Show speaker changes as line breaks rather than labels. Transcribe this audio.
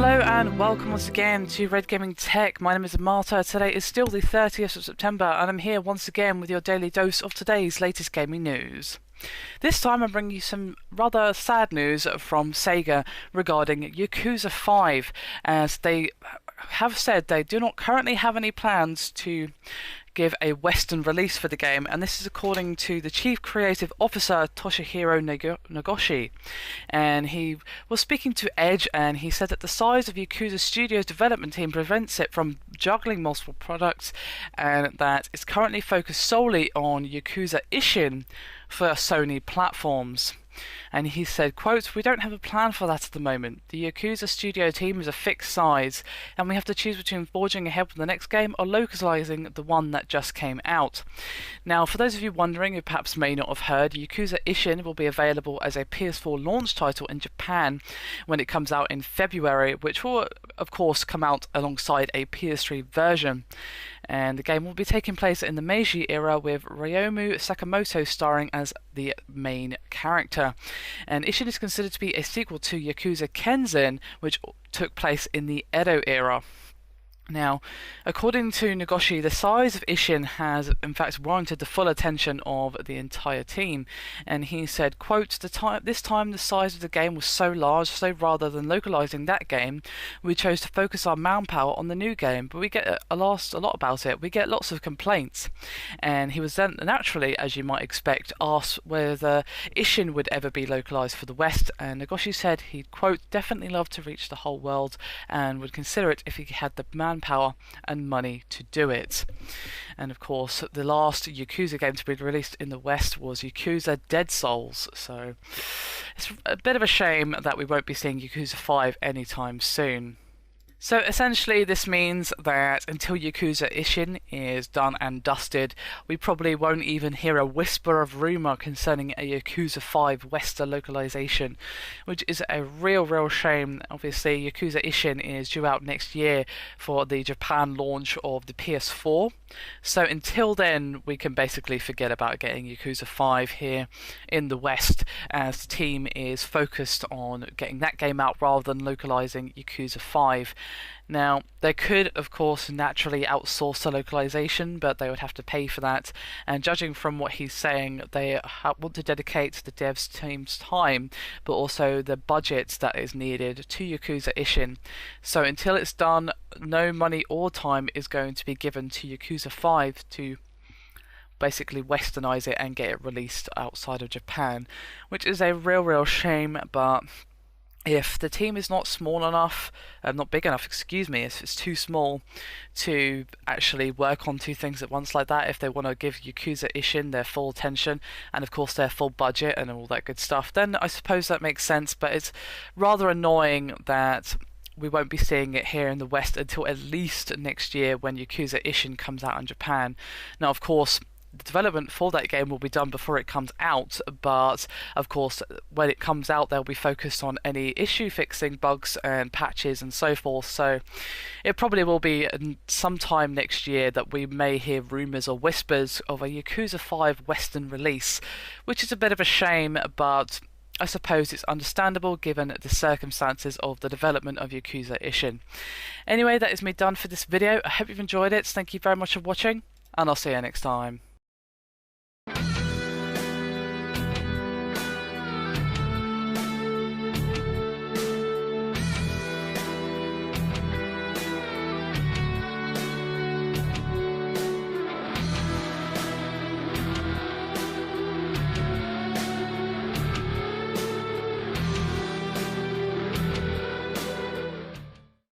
Hello and welcome once again to Red Gaming Tech. My name is Marta. Today is still the 30th of September and I'm here once again with your daily dose of today's latest gaming news. This time I'm bringing you some rather sad news from Sega regarding Yakuza 5, as they have said they do not currently have any plans to give a Western release for the game, and this is according to the Chief Creative Officer Toshihiro Nagoshi. And he was speaking to Edge, and he said that the size of Yakuza Studio's development team prevents it from juggling multiple products, and that it's currently focused solely on Yakuza Ishin for Sony platforms. And he said, quote, "We don't have a plan for that at the moment. The Yakuza studio team is a fixed size, and we have to choose between forging ahead with the next game or localizing the one that just came out." Now, for those of you wondering who perhaps may not have heard, Yakuza Ishin will be available as a PS4 launch title in Japan when it comes out in February, which will, of course, come out alongside a PS3 version. And the game will be taking place in the Meiji era, with Ryomu Sakamoto starring as the main character. And Ishin is considered to be a sequel to Yakuza Kenzin, which took place in the Edo era. Now, according to Nagoshi, the size of Ishin has in fact warranted the full attention of the entire team, and he said, quote, this time the size of the game was so large, so rather than localizing that game, we chose to focus our manpower on the new game, but we get a lot about it. We get lots of complaints. And he was then naturally, as you might expect, asked whether Ishin would ever be localized for the West, and Nagoshi said he'd, quote, definitely love to reach the whole world and would consider it if he had the manpower and money to do it. And of course, the last Yakuza game to be released in the West was Yakuza Dead Souls, so it's a bit of a shame that we won't be seeing Yakuza 5 anytime soon. So essentially this means that until Yakuza Ishin is done and dusted, we probably won't even hear a whisper of rumour concerning a Yakuza 5 Western localization, which is a real shame. Obviously Yakuza Ishin is due out next year for the Japan launch of the PS4, so until then we can basically forget about getting Yakuza 5 here in the West, as the team is focused on getting that game out rather than localizing Yakuza 5. Now, they could, of course, naturally outsource the localization, but they would have to pay for that. And judging from what he's saying, they want to dedicate the devs team's time, but also the budget that is needed to Yakuza Ishin. So until it's done, no money or time is going to be given to Yakuza 5 to basically westernize it and get it released outside of Japan, which is a real shame. But if the team is not small enough, not big enough, excuse me, if it's too small to actually work on two things at once like that, if they want to give Yakuza Ishin their full attention and of course their full budget and all that good stuff, then I suppose that makes sense. But it's rather annoying that we won't be seeing it here in the West until at least next year when Yakuza Ishin comes out in Japan. Now, of course, the development for that game will be done before it comes out, but of course when it comes out they'll be focused on any issue fixing, bugs and patches and so forth, so it probably will be sometime next year that we may hear rumours or whispers of a Yakuza 5 Western release, which is a bit of a shame, but I suppose it's understandable given the circumstances of the development of Yakuza Ishin. Anyway, that is me done for this video. I hope you've enjoyed it. Thank you very much for watching, and I'll see you next time.